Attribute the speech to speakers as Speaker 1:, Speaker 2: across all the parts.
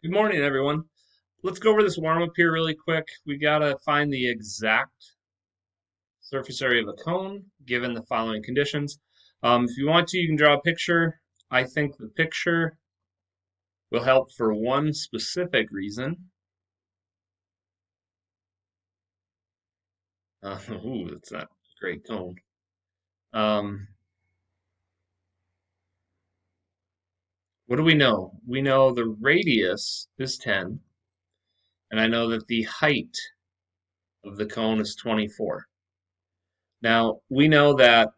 Speaker 1: Good morning, everyone. Let's go over this warm up here really quick. We gotta find the exact surface area of a cone given the following conditions. If you want to, you can draw a picture. I think the picture will help for one specific reason. Ooh, that's not a great cone. What do we know? We know the radius is 10, and I know that the height of the cone is 24. Now, we know that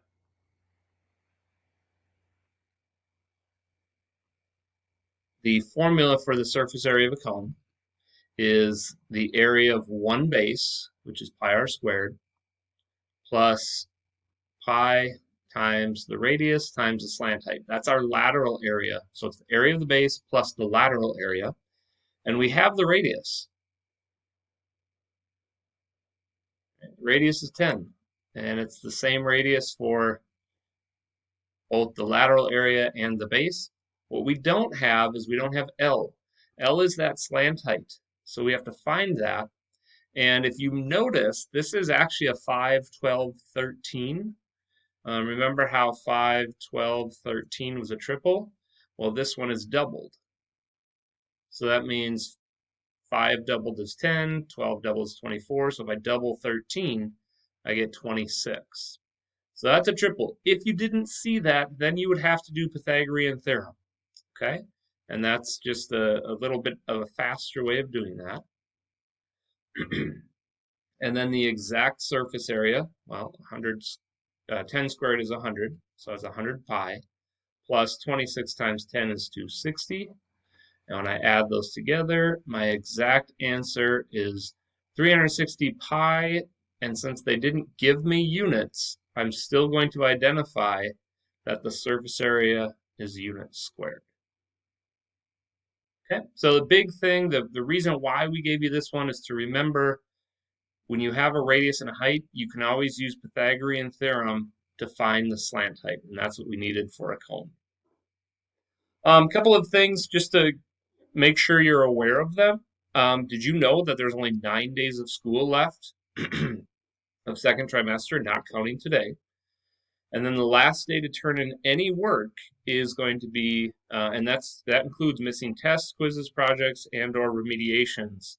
Speaker 1: the formula for the surface area of a cone is the area of one base, which is pi r squared, plus pi times the radius times the slant height. That's our lateral area. So it's the area of the base plus the lateral area. And we have the radius. Radius is 10. And it's the same radius for both the lateral area and the base. What we don't have is we don't have L. L is that slant height. So we have to find that. And if you notice, this is actually a 5, 12, 13. Remember how 5, 12, 13 was a triple? Well, this one is doubled. So that means 5 doubled is 10, 12 doubled is 24. So if I double 13, I get 26. So that's a triple. If you didn't see that, then you would have to do Pythagorean theorem. Okay? And that's just a little bit of a faster way of doing that. And then the exact surface area, well, 10 squared is 100, so it's 100 pi, plus 26 times 10 is 260. And when I add those together, my exact answer is 360 pi, and since they didn't give me units, I'm still going to identify that the surface area is units squared. Okay, so the big thing, the reason why we gave you this one is to remember when you have a radius and a height, you can always use Pythagorean theorem to find the slant height, and that's what we needed for a cone. Couple of things just to make sure you're aware of them. Did you know that there's only 9 days of school left of second trimester, not counting today? And then the last day to turn in any work is going to be, and that includes missing tests, quizzes, projects, and/or remediations.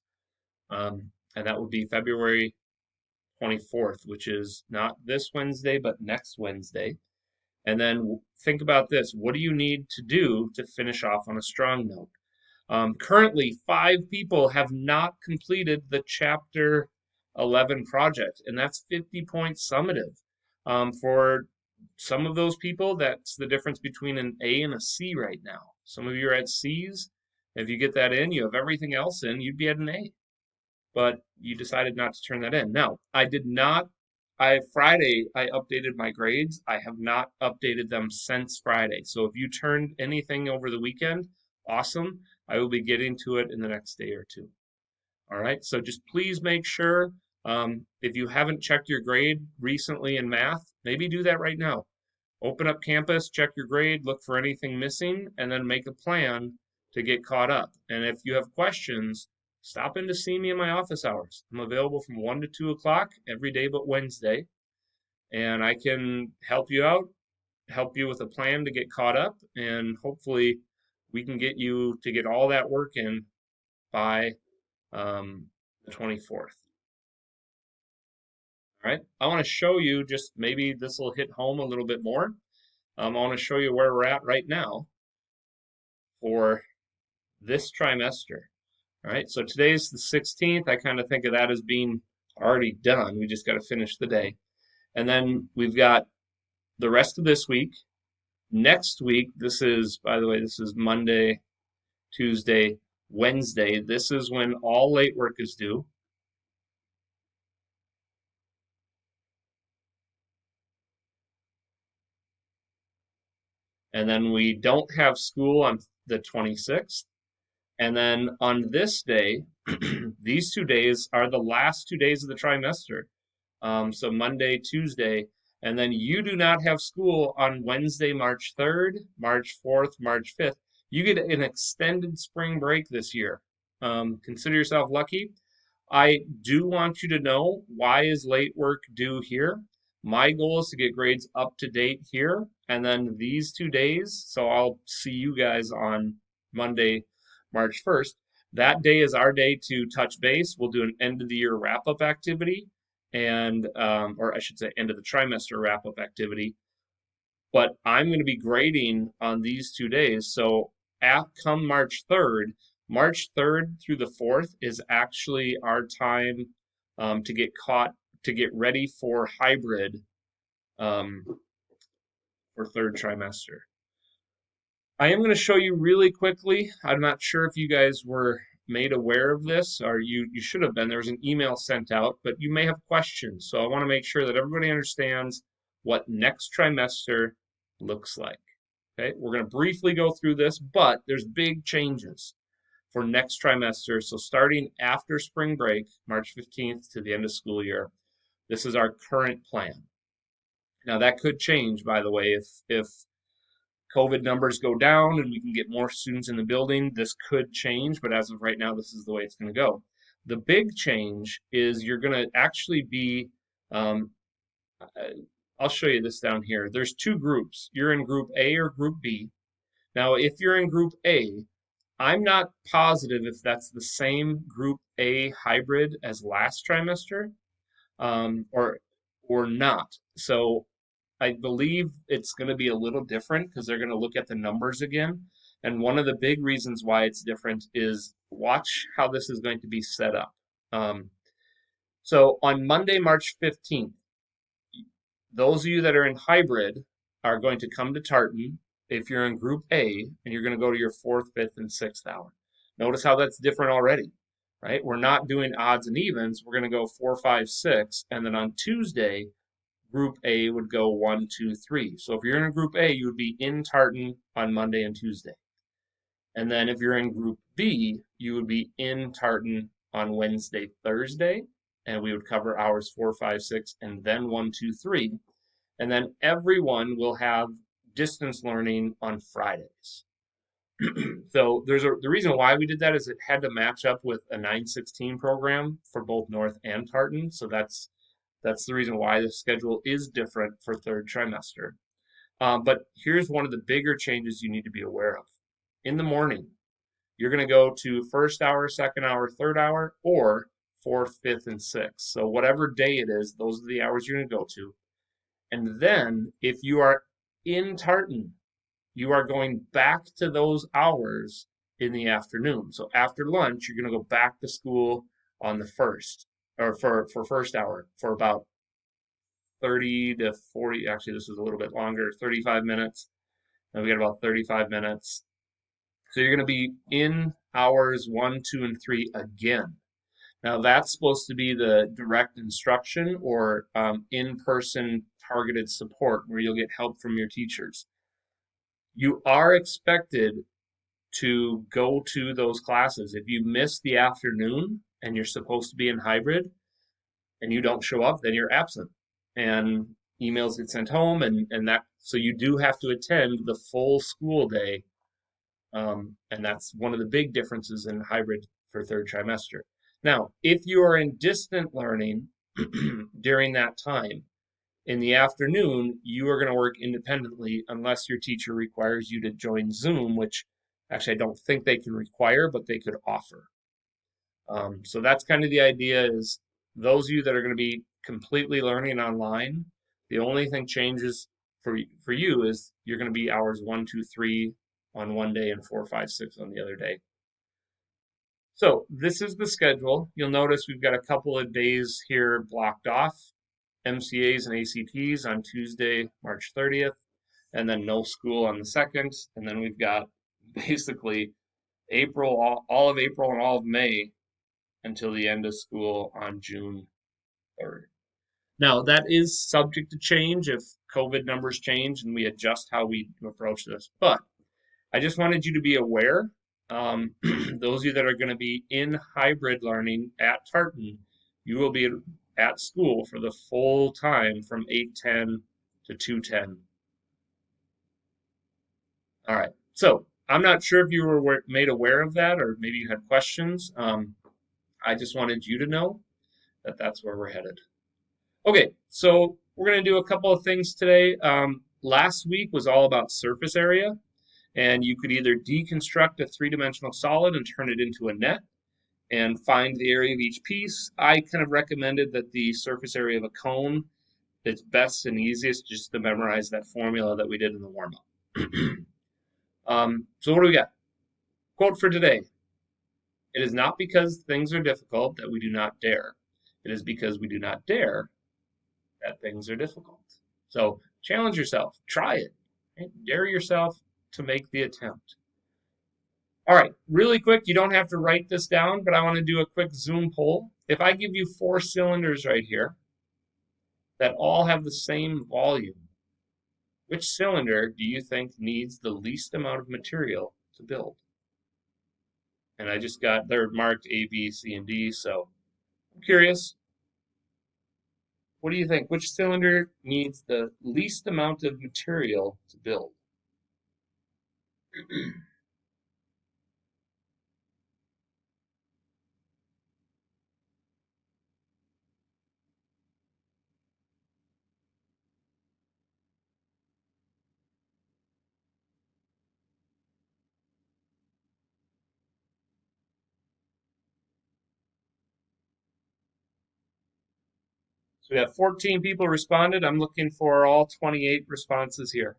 Speaker 1: And that will be February 24th, which is not this Wednesday, but next Wednesday. And then think about this. What do you need to do to finish off on a strong note? Currently, 5 people have not completed the Chapter 11 project, and that's 50 points summative. For some of those people, that's the difference between an A and a C right now. Some of you are at C's. If you get that in, you have everything else in, you'd be at an A. But you decided not to turn that in. Now, Friday, I updated my grades. I have not updated them since Friday. So if you turned anything over the weekend, awesome. I will be getting to it in the next day or two. All right, so just please make sure if you haven't checked your grade recently in math, maybe do that right now. Open up Campus, check your grade, look for anything missing, and then make a plan to get caught up. And if you have questions, stop in to see me in my office hours. I'm available from 1 to 2 o'clock every day but Wednesday, and I can help you out, help you with a plan to get caught up, and hopefully we can get you to get all that work in by the 24th. All right, I want to show you, just maybe this will hit home a little bit more. I want to show you where we're at right now for this trimester. All right, so today's the 16th. I kind of think of that as being already done. We just got to finish the day. And then we've got the rest of this week. Next week, this is, by the way, this is Monday, Tuesday, Wednesday. This is when all late work is due. And then we don't have school on the 26th. And then on this day, these 2 days are the last 2 days of the trimester. So Monday, Tuesday, and then you do not have school on Wednesday, March 3rd, March 4th, March 5th. You get an extended spring break this year. Consider yourself lucky. I do want you to know, why is late work due here? My goal is to get grades up to date here, and then these 2 days, so I'll see you guys on Monday, March 1st. That day is our day to touch base. We'll do an end of the year wrap up activity, and or I should say end of the trimester wrap up activity. But I'm going to be grading on these 2 days. So come March 3rd through the 4th is actually our time to get ready for hybrid um, for third trimester. I am going to show you really quickly. I'm not sure if you guys were made aware of this, or you should have been. There was an email sent out, but you may have questions. So I want to make sure that everybody understands what next trimester looks like. Okay, we're going to briefly go through this, but there's big changes for next trimester. So starting after spring break, March 15th to the end of school year, this is our current plan. Now that could change, by the way, if COVID numbers go down and we can get more students in the building, this could change, but as of right now, this is the way it's going to go. The big change is you're going to actually be, um, I'll show you this down here. There's two groups. You're in group A or group B. Now, if you're in group A, I'm not positive if that's the same group A hybrid as last trimester, or not. So I believe it's going to be a little different because they're going to look at the numbers again. And one of the big reasons why it's different is watch how this is going to be set up. So on Monday, March 15th, those of you that are in hybrid are going to come to Tartan if you're in group A, and you're going to go to your fourth, fifth, and sixth hour. Notice how that's different already, right? We're not doing odds and evens. We're going to go 4, 5, 6, and then on Tuesday, group A would go 1, 2, 3. So if you're in group A, you would be in Tartan on Monday and Tuesday. And then if you're in group B, you would be in Tartan on Wednesday, Thursday, and we would cover hours 4, 5, 6, and then 1, 2, 3. And then everyone will have distance learning on Fridays. So the reason why we did that is it had to match up with a 916 program for both North and Tartan. So that's the reason why the schedule is different for third trimester. But here's one of the bigger changes you need to be aware of. In the morning, you're going to go to first hour, second hour, third hour, or fourth, fifth, and sixth. So whatever day it is, those are the hours you're going to go to. And then if you are in Tartan, you are going back to those hours in the afternoon. So after lunch, you're going to go back to school on the first, or for first hour, for about 30 to 40, actually this is a little bit longer, 35 minutes. And we got about 35 minutes. So you're going to be in hours 1, 2, and 3 again. Now that's supposed to be the direct instruction or in-person targeted support where you'll get help from your teachers. You are expected to go to those classes. If you miss the afternoon and you're supposed to be in hybrid and you don't show up, then you're absent. And emails get sent home, and that, so you do have to attend the full school day. And that's one of the big differences in hybrid for third trimester. Now, if you are in distant learning during that time, in the afternoon, you are going to work independently unless your teacher requires you to join Zoom, which actually I don't think they can require, but they could offer. So that's kind of the idea, is those of you that are going to be completely learning online, the only thing changes for you is you're going to be hours 1, 2, 3 on one day and 4, 5, 6 on the other day. So this is the schedule. You'll notice we've got a couple of days here blocked off. MCAs and ACTs on Tuesday, March 30th, and then no school on the 2nd. And then we've got basically April, all of April and all of May until the end of school on June 3rd. Now, that is subject to change if COVID numbers change and we adjust how we approach this. But I just wanted you to be aware, those of you that are going to be in hybrid learning at Tartan, you will be at school for the full time from 8:10 to 2:10. All right, so I'm not sure if you were made aware of that or maybe you had questions. I just wanted you to know that that's where we're headed. Okay, so we're going to do a couple of things today. Last week was all about surface area, and you could either deconstruct a three-dimensional solid and turn it into a net and find the area of each piece. I kind of recommended that the surface area of a cone, it's best and easiest just to memorize that formula that we did in the warm-up. So what do we got? Quote for today. It is not because things are difficult that we do not dare. It is because we do not dare that things are difficult. So challenge yourself. Try it. Right? Dare yourself to make the attempt. All right, really quick, you don't have to write this down, but I want to do a quick Zoom poll. If I give you 4 cylinders right here that all have the same volume, which cylinder do you think needs the least amount of material to build? And I just got, they're marked A, B, C, and D, so I'm curious. What do you think? Which cylinder needs the least amount of material to build? So we have 14 people responded. I'm looking for all 28 responses here.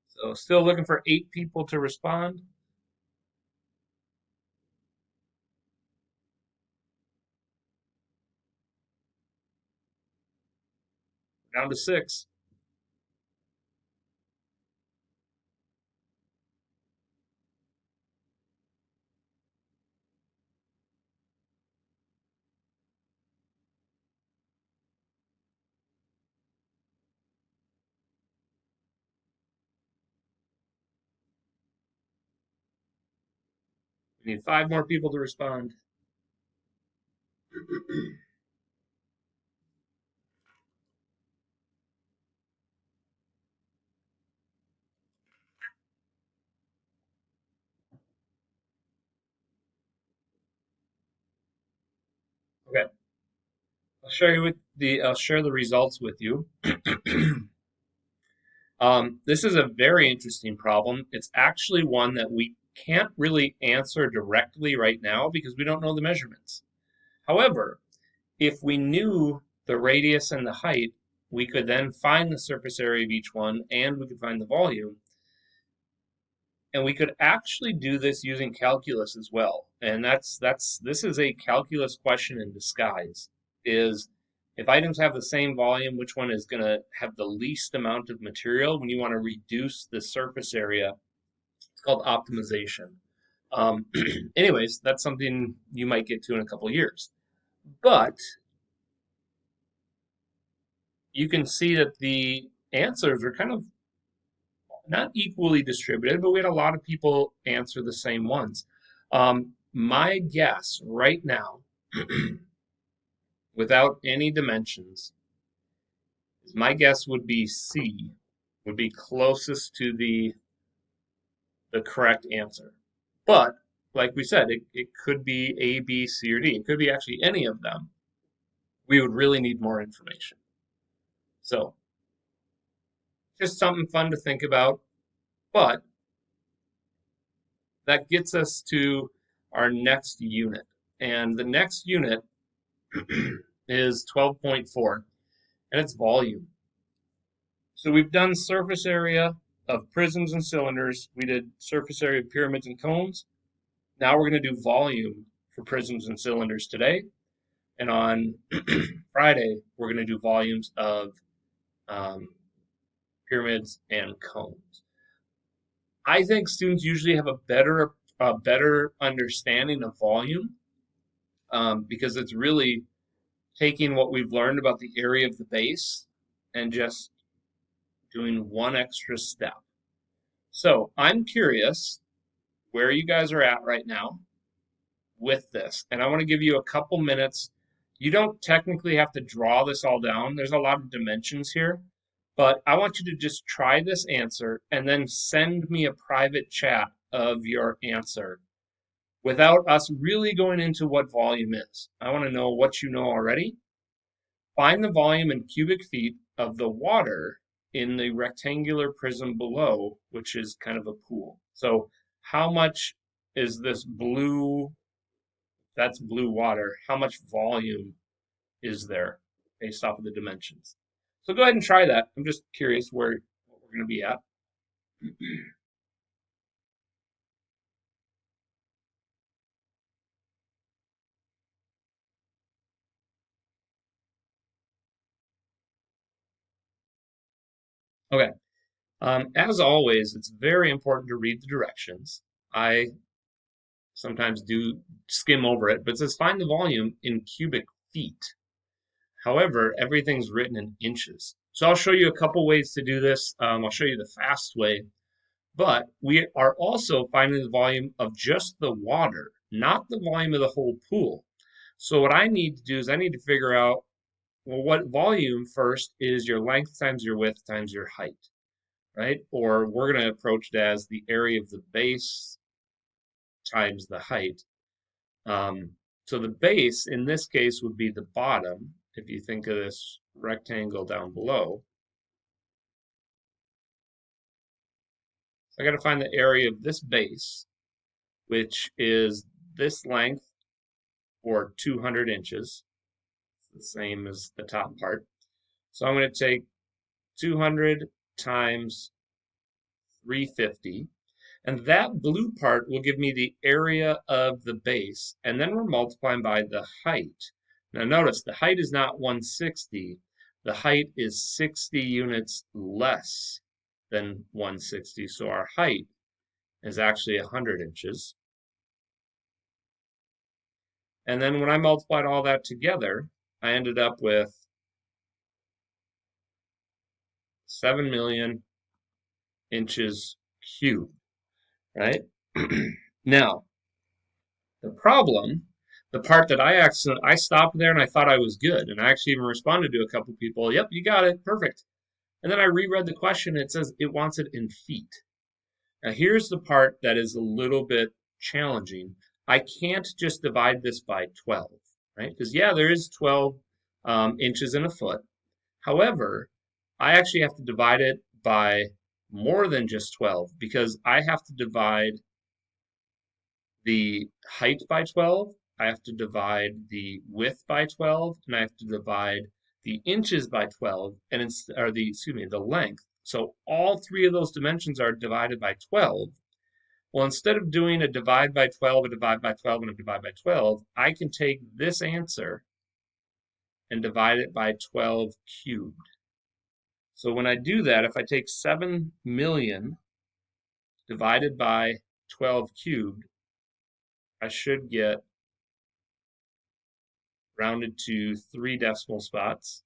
Speaker 1: So still looking for 8 people to respond. Down to 6. We need 5 more people to respond. Okay. I'll share the results with you. This is a very interesting problem. It's actually one that we can't really answer directly right now because we don't know the measurements. However, if we knew the radius and the height, we could then find the surface area of each one and we could find the volume. And we could actually do this using calculus as well. And this is a calculus question in disguise. Is if items have the same volume, which one is going to have the least amount of material when you want to reduce the surface area? It's called optimization. Anyways, that's something you might get to in a couple of years. But you can see that the answers are kind of not equally distributed, but we had a lot of people answer the same ones. My guess right now, without any dimensions, my guess would be C, would be closest to the correct answer. But like we said, it could be A, B, C, or D. It could be actually any of them. We would really need more information. So just something fun to think about. But that gets us to our next unit. And the next unit is 12.4, and it's volume. So we've done surface area of prisms and cylinders. We did surface area of pyramids and cones. Now we're going to do volume for prisms and cylinders today. And on Friday, we're going to do volumes of pyramids and cones. I think students usually have a better understanding of volume because it's really taking what we've learned about the area of the base and just doing one extra step. So I'm curious where you guys are at right now with this. And I want to give you a couple minutes. You don't technically have to draw this all down. There's a lot of dimensions here, but I want you to just try this answer and then send me a private chat of your answer without us really going into what volume is. I want to know what you know already. Find the volume in cubic feet of the water in the rectangular prism below, which is kind of a pool. So how much is this blue? That's blue water. How much volume is there based off of the dimensions? So go ahead and try that. I'm just curious what we're going to be at. Okay. As always, it's very important to read the directions. I sometimes do skim over it, but it says find the volume in cubic feet. However, everything's written in inches. So I'll show you a couple ways to do this. I'll show you the fast way, but we are also finding the volume of just the water, not the volume of the whole pool. So what I need to do is I need to figure out, well, what volume first is your length times your width times your height, right? Or we're going to approach it as the area of the base times the height. So the base in this case would be the bottom. If you think of this rectangle down below, so I got to find the area of this base, which is this length, or 200 inches. It's the same as the top part. So I'm going to take 200 times 350. And that blue part will give me the area of the base. And then we're multiplying by the height. Now notice the height is not 160. The height is 60 units less than 160. So our height is actually 100 inches. And then when I multiplied all that together, I ended up with 7 million inches cubed, right? Now, the problem, the part that I stopped there and I thought I was good, and I actually even responded to a couple people, yep, you got it, perfect. And then I reread the question and it says it wants it in feet. Now here's the part that is a little bit challenging. I can't just divide this by 12, right? Because yeah, there is 12 inches in a foot. However, I actually have to divide it by more than just 12 because I have to divide the height by 12, I have to divide the width by 12, and I have to divide the inches by 12, and it's, or the, excuse me, the length. So all three of those dimensions are divided by 12. Well, instead of doing a divide by 12, a divide by 12, and a divide by 12, I can take this answer and divide it by 12 cubed. So when I do that, if I take 7 million divided by 12 cubed, I should get rounded to 3 decimal spots,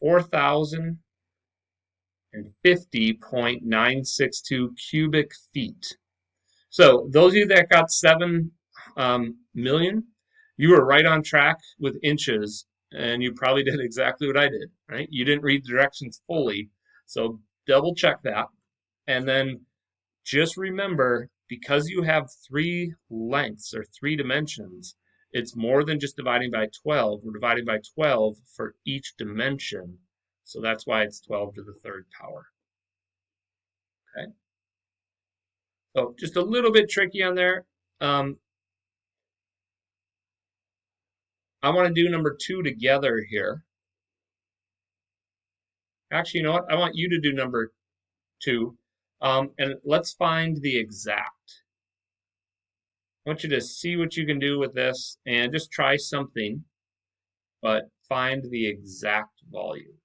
Speaker 1: 4,050.962 cubic feet. So those of you that got 7 million, you were right on track with inches, and you probably did exactly what I did, right? You didn't read the directions fully, so double check that. And then just remember, because you have 3 lengths or 3 dimensions, it's more than just dividing by 12. We're dividing by 12 for each dimension. So that's why it's 12 to the third power. Okay. So just a little bit tricky on there. I want to do number 2 together here. Actually, you know what? I want you to do number 2. And let's find the exact. I want you to see what you can do with this and just try something, but find the exact volume.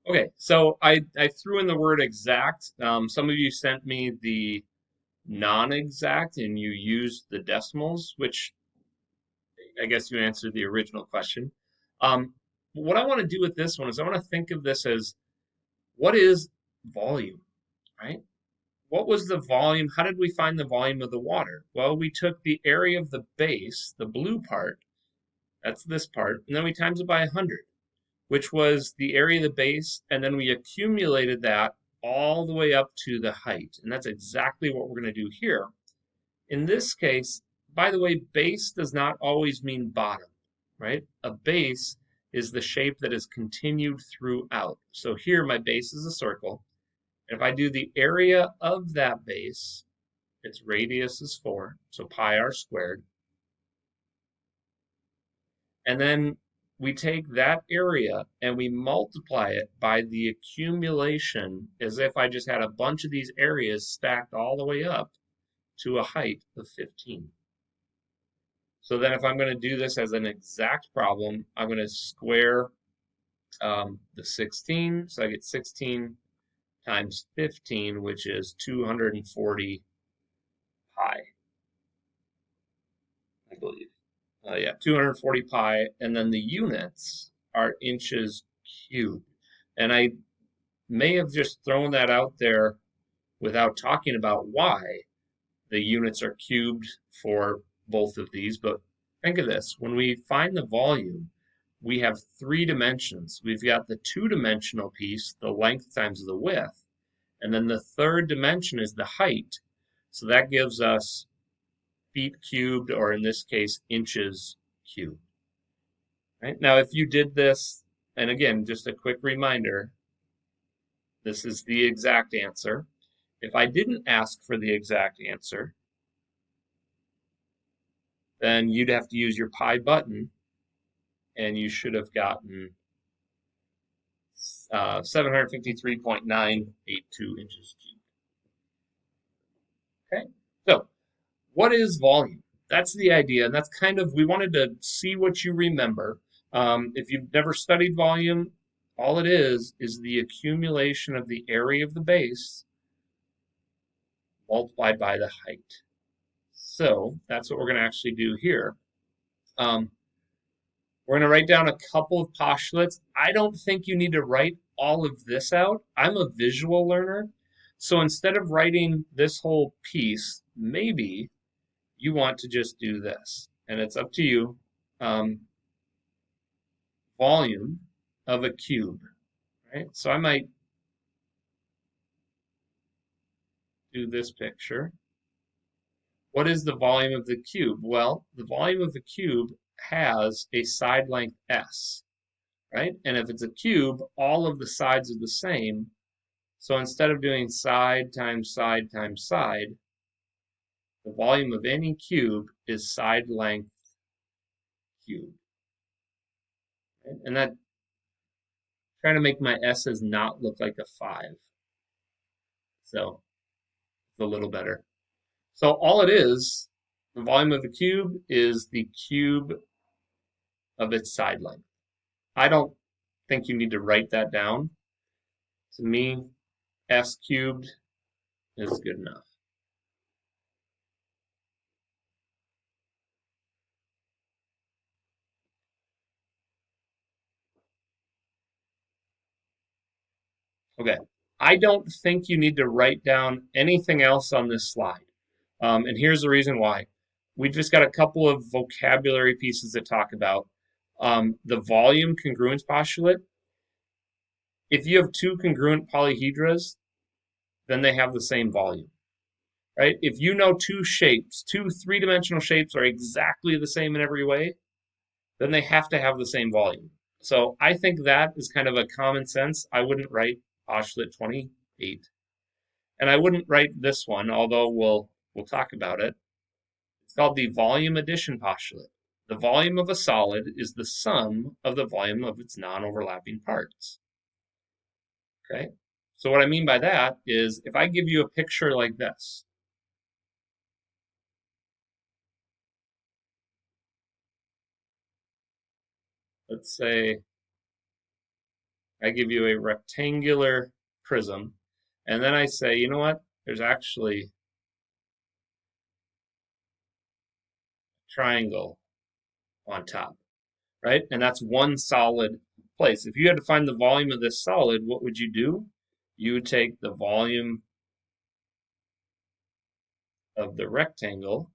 Speaker 1: Okay, so I threw in the word exact. Some of you sent me the non-exact and you used the decimals, which I guess you answered the original question. Um, what I want to do with this one is I want to think of this as what is volume, right? What was the volume? How did we find the volume of the water? Well, we took the area of the base, the blue part, that's this part, and then we times it by 100, which was the area of the base, and then we accumulated that all the way up to the height. And that's exactly what we're going to do here. In this case, by the way, base does not always mean bottom, right? A base is the shape that is continued throughout. So here my base is a circle. And if I do the area of that base, its radius is 4, so pi r squared. And then we take that area and we multiply it by the accumulation as if I just had a bunch of these areas stacked all the way up to a height of 15. So then if I'm going to do this as an exact problem, I'm going to square the 16. So I get 16 times 15, which is 240 pi, I believe. Yeah, 240 pi. And then the units are inches cubed. And I may have just thrown that out there without talking about why the units are cubed for both of these. But think of this. When we find the volume, we have 3 dimensions. We've got the 2-dimensional piece, the length times the width, and then the third dimension is the height. So that gives us feet cubed, or in this case, inches cubed. Right? Now, if you did this, and again, just a quick reminder, this is the exact answer. If I didn't ask for the exact answer, then you'd have to use your pi button, and you should have gotten 753.982 inches cubed. Okay, so what is volume? That's the idea, and that's kind of, we wanted to see what you remember. If you've never studied volume, all it is the accumulation of the area of the base multiplied by the height. So that's what we're going to actually do here. Um, we're going to write down a couple of postulates. I don't think you need to write all of this out. I'm a visual learner. So instead of writing this whole piece, maybe you want to just do this. And it's up to you. Volume of a cube, right? So I might do this picture. What is the volume of the cube? Well, the volume of the cube has a side length s, right? And if it's a cube, all of the sides are the same. So instead of doing side times side times side, the volume of any cube is side length cube. Right? And that, trying to make my s's not look like a 5. So it's a little better. So all it is, the volume of a cube is the cube of its side length. I don't think you need to write that down. To me, s cubed is good enough. Okay, I don't think you need to write down anything else on this slide. And here's the reason why. We just got a couple of vocabulary pieces to talk about. The volume congruence postulate. If you have two congruent polyhedras, then they have the same volume, right? If you know two shapes, two three-dimensional shapes are exactly the same in every way, then they have to have the same volume. So I think that is kind of a common sense. I wouldn't write postulate 28. And I wouldn't write this one, although we'll talk about it. It's called the volume addition postulate. The volume of a solid is the sum of the volume of its non-overlapping parts. Okay? So what I mean by that is if I give you a picture like this, let's say I give you a rectangular prism, and then I say, you know what? There's actually a triangle on top, right? And that's one solid place. If you had to find the volume of this solid, what would you do? You would take the volume of the rectangle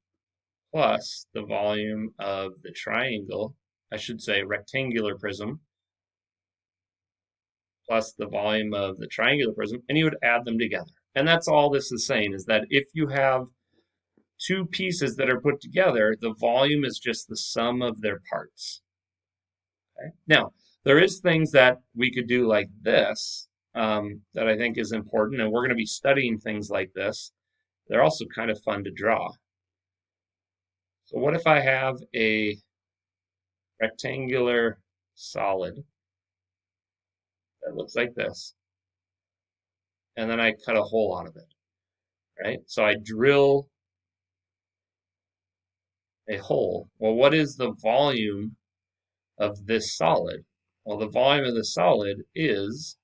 Speaker 1: plus the volume of the triangle, I should say rectangular prism, plus the volume of the triangular prism, and you would add them together. And that's all this is saying, is that if you have two pieces that are put together, the volume is just the sum of their parts. Okay? Now, there is things that we could do like this that I think is important, and we're going to be studying things like this. They're also kind of fun to draw. So what if I have a rectangular solid that looks like this, and then I cut a hole out of it, right? So I drill a hole. Well, what is the volume of this solid? Well, the volume of the solid is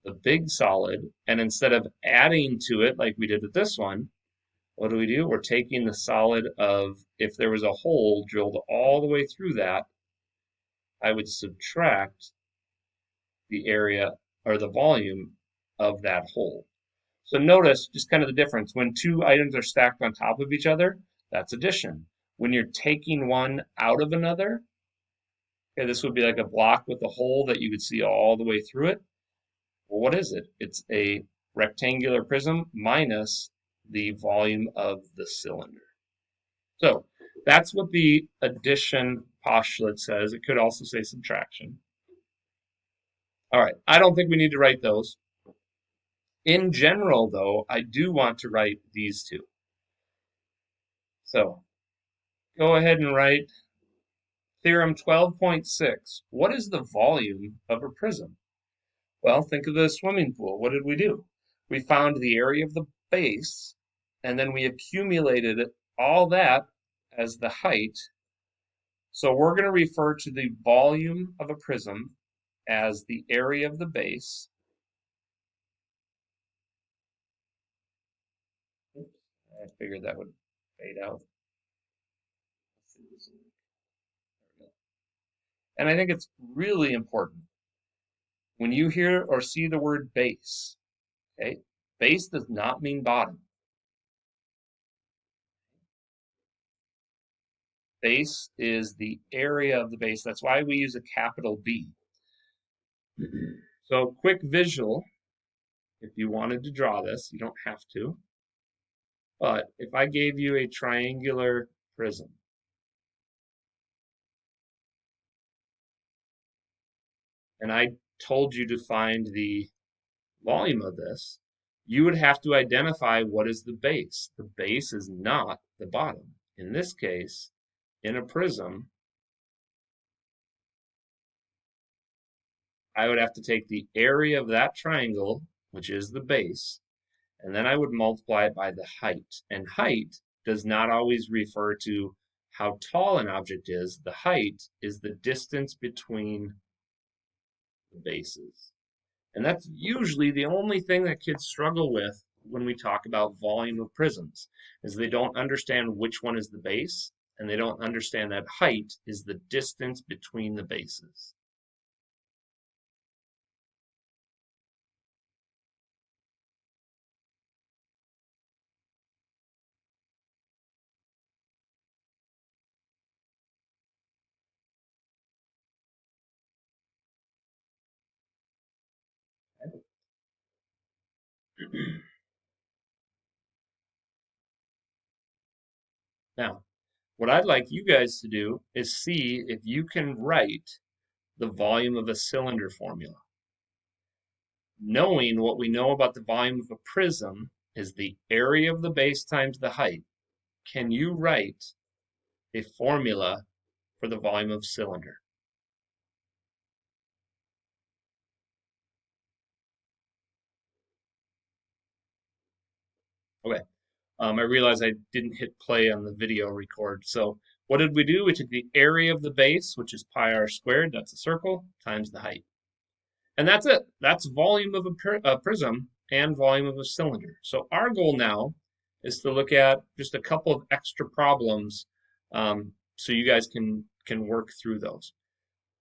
Speaker 1: the big solid, and instead of adding to it like we did with this one, what do? We're taking the solid of, if there was a hole drilled all the way through that, I would subtract the area or the volume of that hole. So notice just kind of the difference. When two items are stacked on top of each other, that's addition. When you're taking one out of another, okay, this would be like a block with a hole that you could see all the way through it. Well, what is it? It's a rectangular prism minus the volume of the cylinder. So that's what the addition postulate says. It could also say subtraction. All right, I don't think we need to write those. In general, though, I do want to write these two. So go ahead and write Theorem 12.6. What is the volume of a prism? Well, think of the swimming pool. What did we do? We found the area of the base, and then we accumulated all that as the height. So we're going to refer to the volume of a prism as the area of the base. Oops, I figured that would fade out. And I think it's really important when you hear or see the word base, okay? Base does not mean bottom. Base is the area of the base. That's why we use a capital B. So quick visual, if you wanted to draw this, you don't have to. But if I gave you a triangular prism, and I told you to find the volume of this, you would have to identify what is the base. The base is not the bottom. In this case, in a prism, I would have to take the area of that triangle, which is the base, and then I would multiply it by the height. And height does not always refer to how tall an object is. The height is the distance between the bases. And that's usually the only thing that kids struggle with when we talk about volume of prisms, is they don't understand which one is the base, and they don't understand that height is the distance between the bases. Now, what I'd like you guys to do is see if you can write the volume of a cylinder formula. Knowing what we know about the volume of a prism is the area of the base times the height, can you write a formula for the volume of cylinder? Okay. I realized I didn't hit play on the video record. So What did we do? We took the area of the base, which is pi r squared, that's a circle, times the height. And that's it. That's volume of a prism and volume of a cylinder. So our goal now is to look at just a couple of extra problems so you guys can work through those.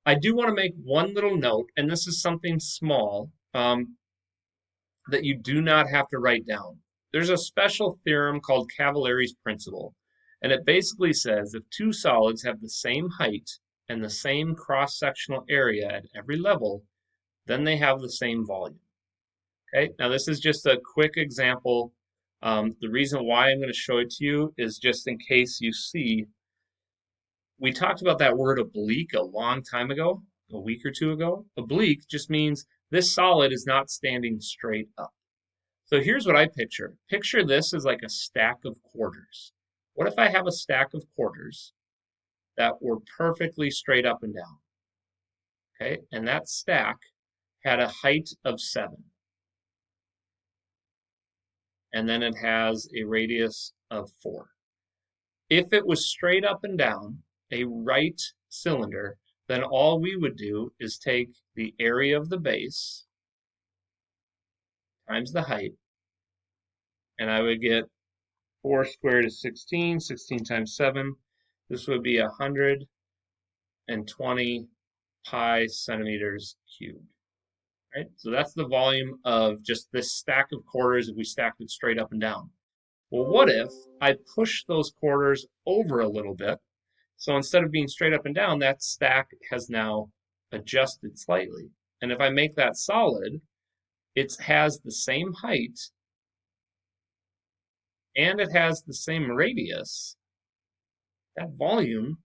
Speaker 1: I do want to make one little note, and this is something small that you do not have to write down. There's a special theorem called Cavalari's principle, and it basically says if two solids have the same height and the same cross-sectional area at every level, then they have the same volume. Okay, now this is just a quick example. The reason why I'm going to show it to you is just in case you see, we talked about that word oblique a long time ago, a week or two ago. Oblique just means this solid is not standing straight up. So here's what I picture. Picture this as like a stack of quarters. What if I have a stack of quarters that were perfectly straight up and down? Okay, and that stack had a height of 7. And then it has a radius of 4. If it was straight up and down, a right cylinder, then all we would do is take the area of the base times the height, and I would get 4 squared is 16, 16 times 7. This would be 120 pi centimeters cubed. Right? So that's the volume of just this stack of quarters if we stacked it straight up and down. Well, what if I push those quarters over a little bit? So instead of being straight up and down, that stack has now adjusted slightly. And if I make that solid, it has the same height and it has the same radius. That volume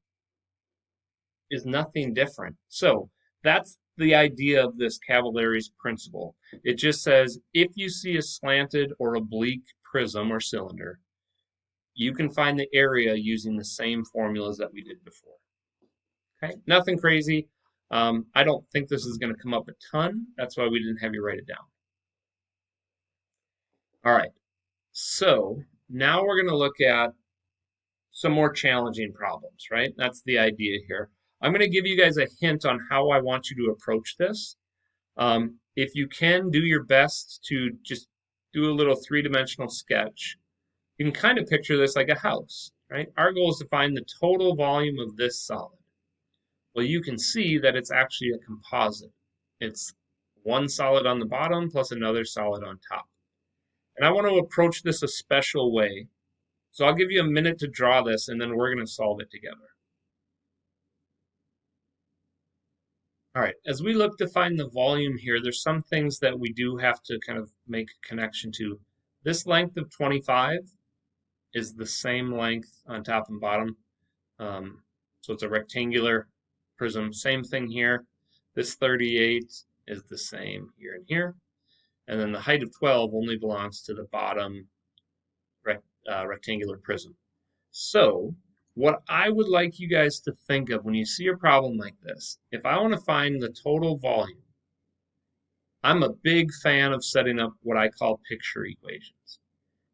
Speaker 1: is nothing different. So that's the idea of this Cavalari's principle. It just says if you see a slanted or oblique prism or cylinder, you can find the area using the same formulas that we did before. Okay, nothing crazy. I don't think this is going to come up a ton. That's why we didn't have you write it down. All right, so now we're going to look at some more challenging problems, right? That's the idea here. I'm going to give you guys a hint on how I want you to approach this. If you can, do your best to just do a little three-dimensional sketch. You can kind of picture this like a house, right? Our goal is to find the total volume of this solid. Well, you can see that it's actually a composite. It's one solid on the bottom plus another solid on top. And I want to approach this a special way. So I'll give you a minute to draw this, and then we're going to solve it together. All right, as we look to find the volume here, there's some things that we do have to kind of make a connection to. This length of 25 is the same length on top and bottom. So it's a rectangular prism. Same thing here. This 38 is the same here and here. And then the height of 12 only belongs to the bottom rectangular prism. So what I would like you guys to think of when you see a problem like this, if I want to find the total volume, I'm a big fan of setting up what I call picture equations.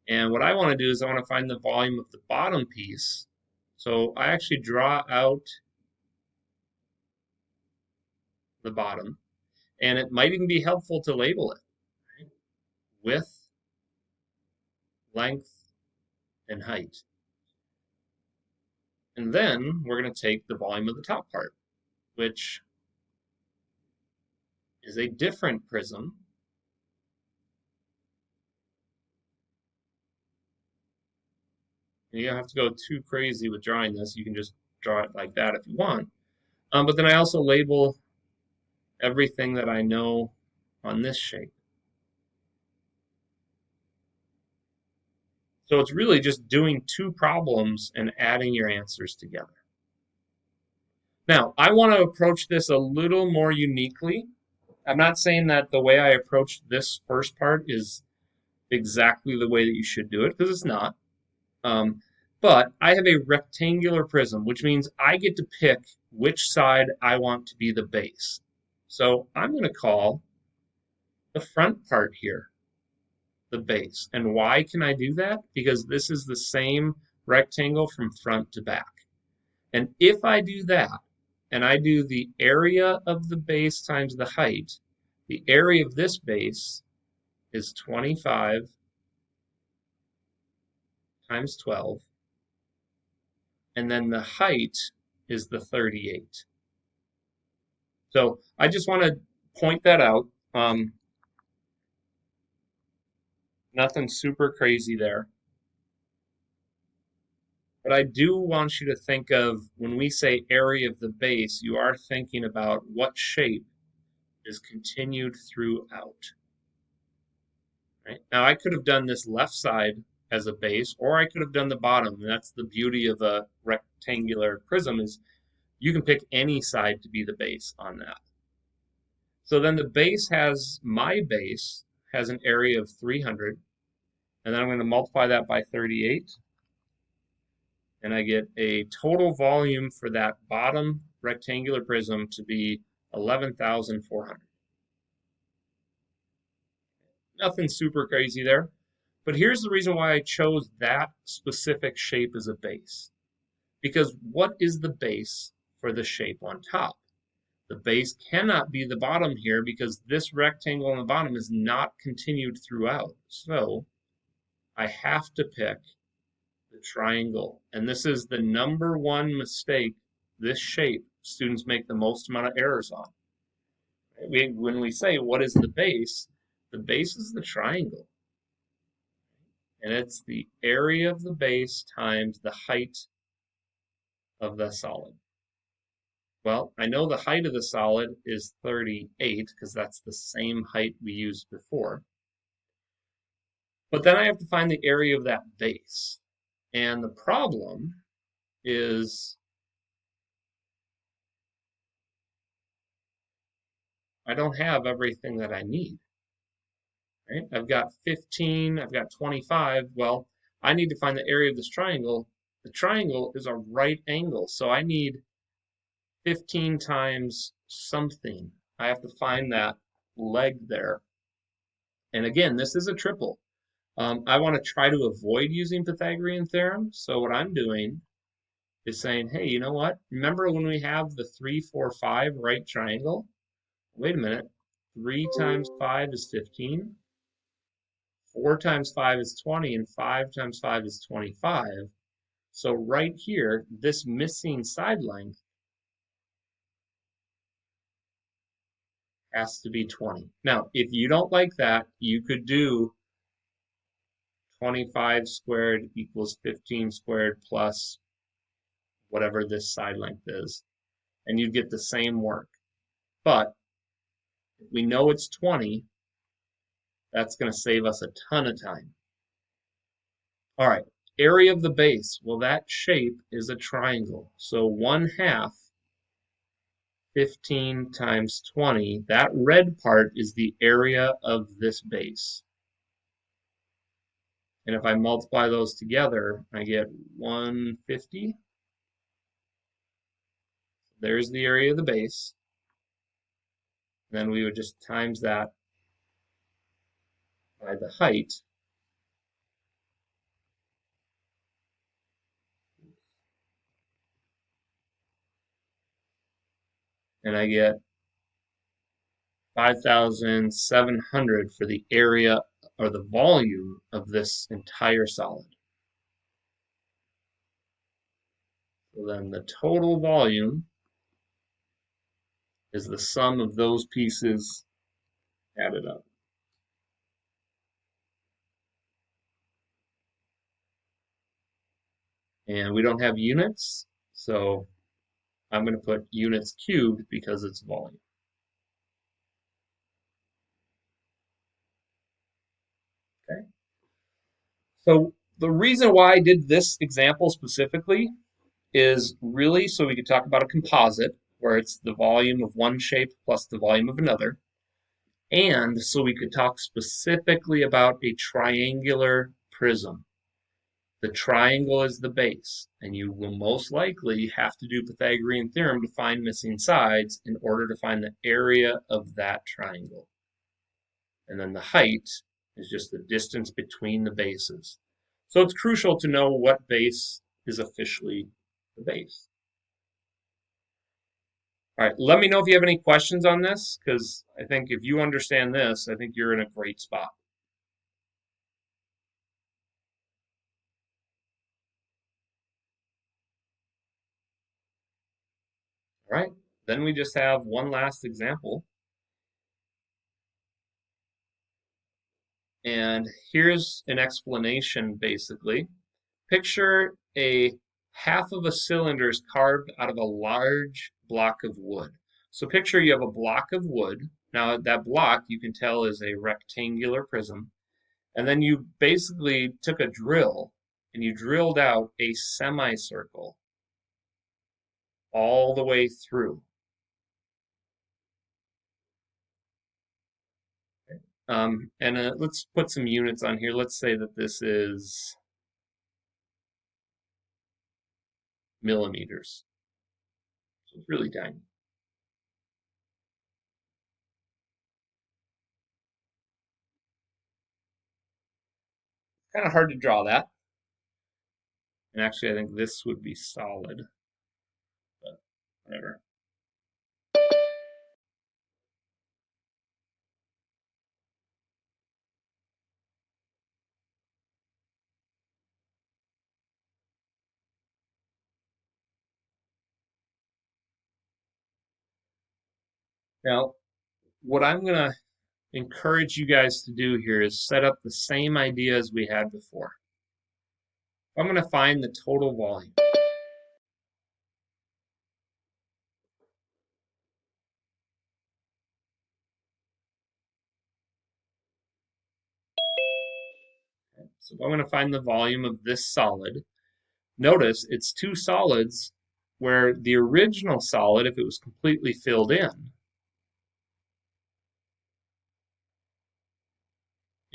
Speaker 1: And what I want to do is I want to find the volume of the bottom piece. So I actually draw out the bottom, and it might even be helpful to label it, right? Width, length, and height. And then we're going to take the volume of the top part, which is a different prism. You don't have to go too crazy with drawing this. You can just draw it like that if you want. But then I also label everything that I know on this shape. So it's really just doing two problems and adding your answers together. Now, I want to approach this a little more uniquely. I'm not saying that the way I approached this first part is exactly the way that you should do it, because it's not. But I have a rectangular prism, which means I get to pick which side I want to be the base. So I'm going to call the front part here the base. And why can I do that? Because this is the same rectangle from front to back. And if I do that, and I do the area of the base times the height, the area of this base is 25 times 12, and then the height is the 38. So I just want to point that out. Nothing super crazy there. But I do want you to think of, when we say area of the base, you are thinking about what shape is continued throughout. Right? Now I could have done this left side as a base, or I could have done the bottom. And that's the beauty of a rectangular prism, is you can pick any side to be the base on that. So then the base has, my base has an area of 300, and then I'm going to multiply that by 38, and I get a total volume for that bottom rectangular prism to be 11,400. Nothing super crazy there. But here's the reason why I chose that specific shape as a base. Because what is the base for the shape on top? The base cannot be the bottom here, because this rectangle on the bottom is not continued throughout. So I have to pick the triangle. And this is the number one mistake this shape students make the most amount of errors on. When we say, what is the base is the triangle. And it's the area of the base times the height of the solid. Well, I know the height of the solid is 38, because that's the same height we used before. But then I have to find the area of that base. And the problem is I don't have everything that I need. Right? I've got 15, I've got 25. Well, I need to find the area of this triangle. The triangle is a right angle, so I need 15 times something. I have to find that leg there. And again, this is a triple. I want to try to avoid using Pythagorean theorem. So what I'm doing is saying, hey, you know what? Remember when we have the 3, 4, 5 right triangle? Wait a minute. 3 times 5 is 15. 4 times 5 is 20, and 5 times 5 is 25. So right here, this missing side length has to be 20. Now, if you don't like that, you could do 25 squared equals 15 squared plus whatever this side length is, and you'd get the same work. But if we know it's 20, that's going to save us a ton of time. All right, area of the base. Well, that shape is a triangle. So 1/2 15 times 20, that red part is the area of this base. And if I multiply those together, I get 150. There's the area of the base. Then we would just times that by the height. And I get 5,700 for the area or the volume of this entire solid. So then the total volume is the sum of those pieces added up. And we don't have units, so I'm going to put units cubed because it's volume. Okay. So the reason why I did this example specifically is really so we could talk about a composite, where it's the volume of one shape plus the volume of another, and so we could talk specifically about a triangular prism. The triangle is the base, and you will most likely have to do Pythagorean theorem to find missing sides in order to find the area of that triangle. And then the height is just the distance between the bases. So it's crucial to know what base is officially the base. All right, let me know if you have any questions on this, because I think if you understand this, I think you're in a great spot. All right, then we just have one last example. And here's an explanation, basically. Picture a half of a cylinder is carved out of a large block of wood. So picture you have a block of wood. Now that block you can tell is a rectangular prism. And then you basically took a drill and you drilled out a semicircle all the way through. And let's put some units on here. Let's say that this is millimeters. So it's really tiny. Kind of hard to draw that. And actually, I think this would be solid, but whatever. Now, what I'm going to encourage you guys to do here is set up the same idea as we had before. I'm going to find the total volume. So I'm going to find the volume of this solid. Notice it's two solids where the original solid, if it was completely filled in,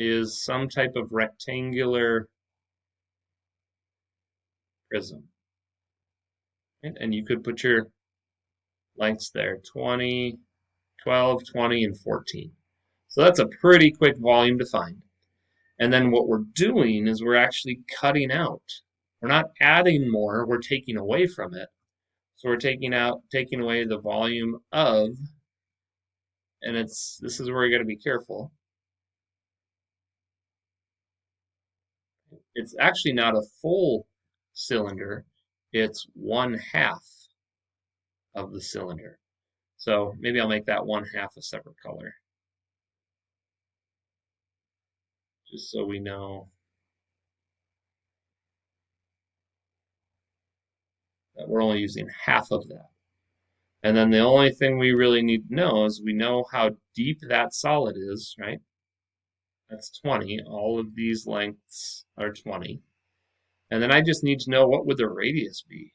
Speaker 1: is some type of rectangular prism. And you could put your lengths there, 20, 12, 20, and 14. So that's a pretty quick volume to find. And then what we're doing is we're actually cutting out. We're not adding more, we're taking away from it. So we're taking away the volume of, and this is where you got to be careful. It's actually not a full cylinder, it's 1/2 of the cylinder. So maybe I'll make that 1/2 a separate color, just so we know that we're only using half of that. And then the only thing we really need to know is we know how deep that solid is, right? That's 20. All of these lengths are 20. And then I just need to know what would the radius be.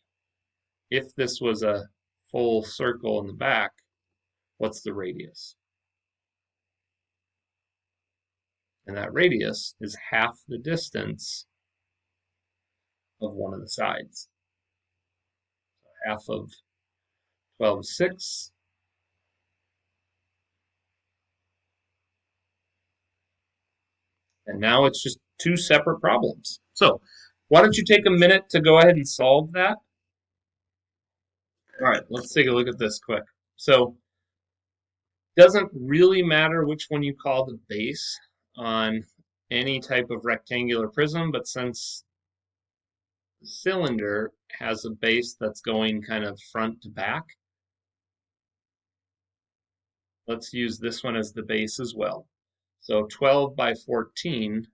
Speaker 1: If this was a full circle in the back, what's the radius? And that radius is half the distance of one of the sides. So half of 12 is 6. And now it's just two separate problems. So why don't you take a minute to go ahead and solve that? All right, let's take a look at this quick. So doesn't really matter which one you call the base on any type of rectangular prism, but since the cylinder has a base that's going kind of front to back, let's use this one as the base as well. So 12 by 14,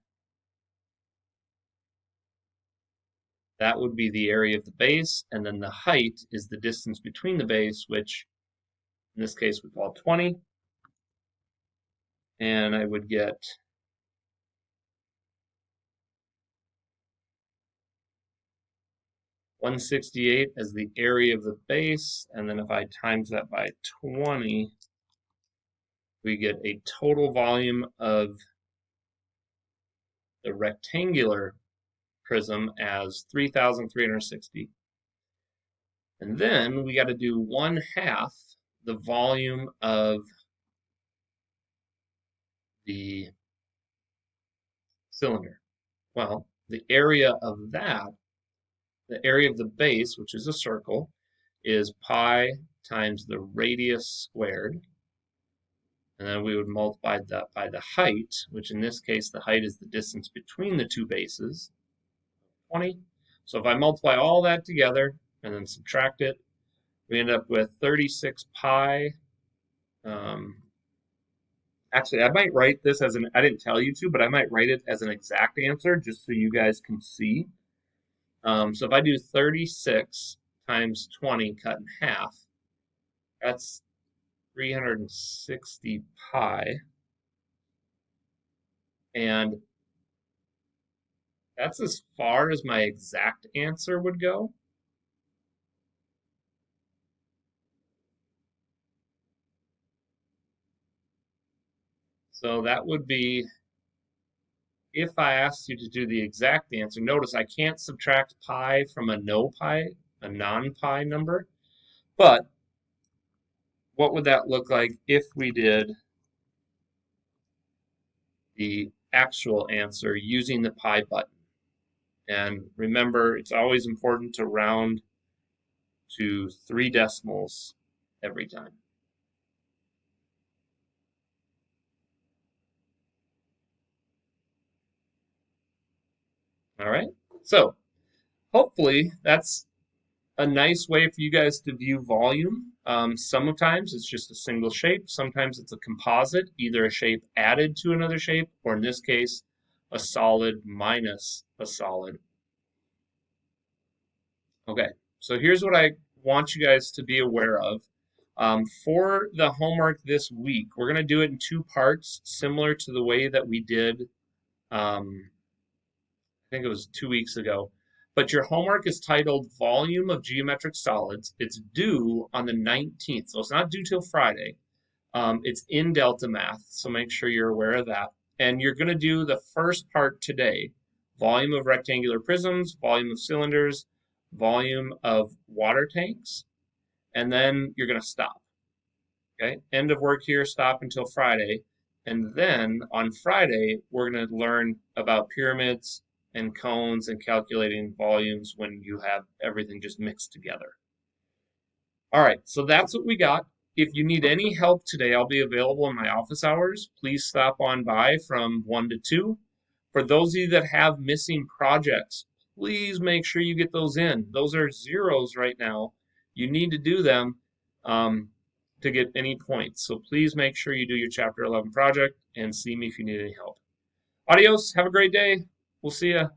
Speaker 1: that would be the area of the base, and then the height is the distance between the base, which in this case we call 20, and I would get 168 as the area of the base, and then if I times that by 20, we get a total volume of the rectangular prism as 3,360. And then we got to do 1/2 the volume of the cylinder. Well, the area of that, the area of the base, which is a circle, is pi times the radius squared. And then we would multiply that by the height, which in this case, the height is the distance between the two bases, 20. So if I multiply all that together and then subtract it, we end up with 36 pi. Actually, I might write this as I didn't tell you to, but I might write it as an exact answer just so you guys can see. So if I do 36 times 20 cut in half, that's 360 pi. And that's as far as my exact answer would go. So that would be, if I asked you to do the exact answer, notice I can't subtract pi from a non-pi number, but what would that look like if we did the actual answer using the pi button? And remember, it's always important to round to 3 decimals every time. All right, so hopefully that's a nice way for you guys to view volume. Sometimes it's just a single shape. Sometimes it's a composite, either a shape added to another shape, or in this case, a solid minus a solid. Okay, so here's what I want you guys to be aware of. For the homework this week, we're going to do it in 2 parts, similar to the way that we did, I think it was 2 weeks ago. But your homework is titled Volume of Geometric Solids. It's due on the 19th, so it's not due till Friday. It's in Delta Math, so make sure you're aware of that. And you're going to do the first part today, volume of rectangular prisms, volume of cylinders, volume of water tanks, and then you're going to stop. Okay, end of work here, stop until Friday. And then on Friday, we're going to learn about pyramids and cones and calculating volumes when you have everything just mixed together. All right, so that's what we got. If you need any help today, I'll be available in my office hours. Please stop on by from 1 to 2. For those of you that have missing projects, please make sure you get those in. Those are zeros right now. You need to do them to get any points. So please make sure you do your Chapter 11 project and see me if you need any help. Adios. Have a great day. We'll see you.